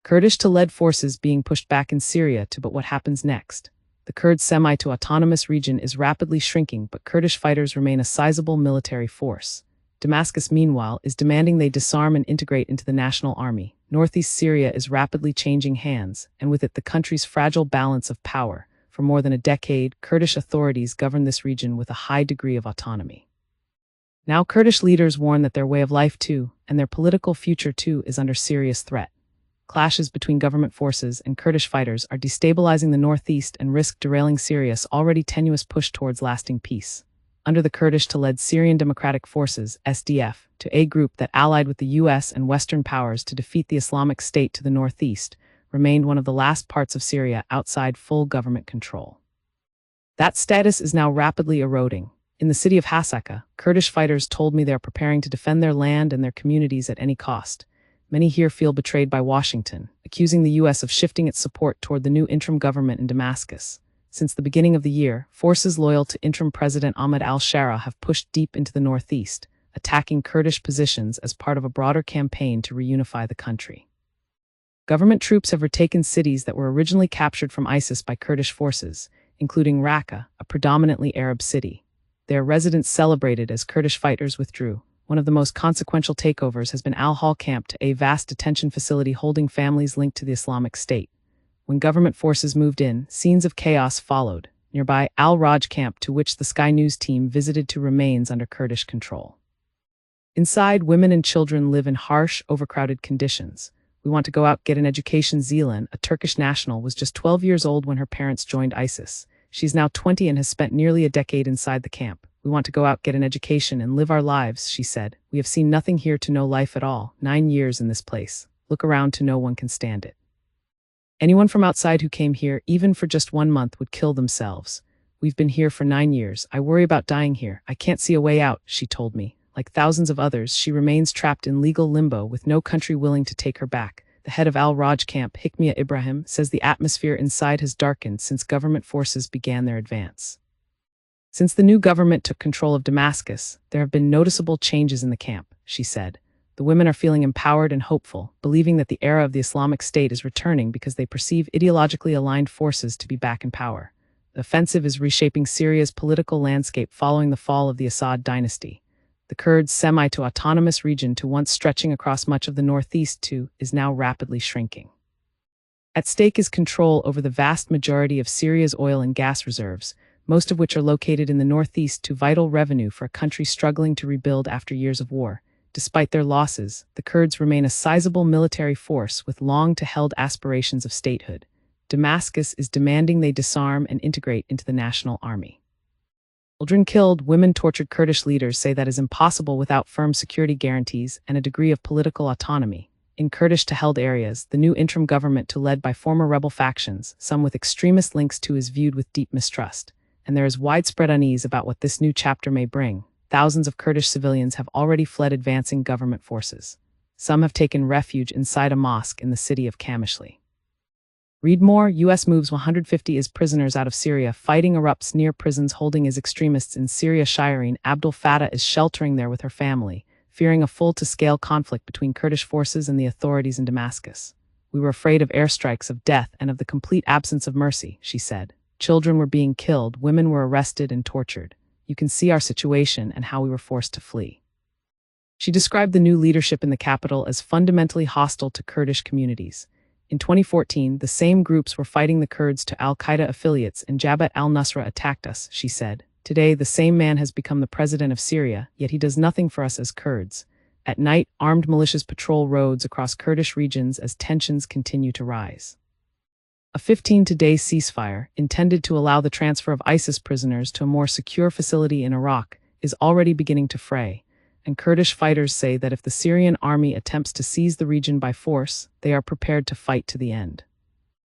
Kurdish-led forces being pushed back in Syria but what happens next? The Kurd semi-autonomous region is rapidly shrinking, but Kurdish fighters remain a sizable military force. Damascus, meanwhile, is demanding they disarm and integrate into the national army. Northeast Syria is rapidly changing hands, and with it the country's fragile balance of power. For more than a decade, Kurdish authorities govern this region with a high degree of autonomy. Now Kurdish leaders warn that their way of life too, and their political future too, is under serious threat. Clashes between government forces and Kurdish fighters are destabilizing the northeast and risk derailing Syria's already tenuous push towards lasting peace. Under the Kurdish-led Syrian Democratic Forces (SDF), a group that allied with the US and Western powers to defeat the Islamic State to the northeast, remained one of the last parts of Syria outside full government control. That status is now rapidly eroding. In the city of Hasaka, Kurdish fighters told me they are preparing to defend their land and their communities at any cost. Many here feel betrayed by Washington, accusing the US of shifting its support toward the new interim government in Damascus. Since the beginning of the year, forces loyal to interim President Ahmed al-Shara have pushed deep into the northeast, attacking Kurdish positions as part of a broader campaign to reunify the country. Government troops have retaken cities that were originally captured from ISIS by Kurdish forces, including Raqqa, a predominantly Arab city. Their residents celebrated as Kurdish fighters withdrew. One of the most consequential takeovers has been Al-Hol camp, a vast detention facility holding families linked to the Islamic State. When government forces moved in, scenes of chaos followed. Nearby, Al-Raj camp, to which the Sky News team visited, remains under Kurdish control. Inside, women and children live in harsh, overcrowded conditions. We want to go out, get an education. Zelan, a Turkish national, was just 12 years old when her parents joined ISIS. She's now 20 and has spent nearly a decade inside the camp. We want to go out, get an education, and live our lives, she said. We have seen nothing here to know life at all. 9 years in this place. Look around to no one can stand it. Anyone from outside who came here, even for just 1 month, would kill themselves. We've been here for 9 years. I worry about dying here. I can't see a way out, she told me. Like thousands of others, she remains trapped in legal limbo with no country willing to take her back. The head of Al-Raj camp, Hikmia Ibrahim, says the atmosphere inside has darkened since government forces began their advance. Since the new government took control of Damascus, there have been noticeable changes in the camp, she said. The women are feeling empowered and hopeful, believing that the era of the Islamic State is returning because they perceive ideologically aligned forces to be back in power. The offensive is reshaping Syria's political landscape following the fall of the Assad dynasty. The Kurds' semi-autonomous region, once stretching across much of the northeast, is now rapidly shrinking. At stake is control over the vast majority of Syria's oil and gas reserves, most of which are located in the northeast, vital revenue for a country struggling to rebuild after years of war. Despite their losses, the Kurds remain a sizable military force with long-held aspirations of statehood. Damascus is demanding they disarm and integrate into the national army. Children killed, women tortured. Kurdish leaders say that is impossible without firm security guarantees and a degree of political autonomy. In Kurdish-held areas, the new interim government, led by former rebel factions, some with extremist links, is viewed with deep mistrust. And there is widespread unease about what this new chapter may bring. Thousands of Kurdish civilians have already fled advancing government forces. Some have taken refuge inside a mosque in the city of Kamishli. Read more. U.S. moves 150 IS prisoners out of Syria. Fighting erupts near prisons holding IS extremists in Syria. Shireen Abdel Fattah is sheltering there with her family, fearing a full-scale conflict between Kurdish forces and the authorities in Damascus. We were afraid of airstrikes, of death, and of the complete absence of mercy, she said. Children were being killed, women were arrested and tortured. You can see our situation and how we were forced to flee. She described the new leadership in the capital as fundamentally hostile to Kurdish communities. In 2014, the same groups were fighting the Kurds to al-Qaeda affiliates and Jabhat al-Nusra attacked us, she said. Today, the same man has become the president of Syria, yet he does nothing for us as Kurds. At night, armed militias patrol roads across Kurdish regions as tensions continue to rise. A 15-day ceasefire, intended to allow the transfer of ISIS prisoners to a more secure facility in Iraq, is already beginning to fray, and Kurdish fighters say that if the Syrian army attempts to seize the region by force, they are prepared to fight to the end.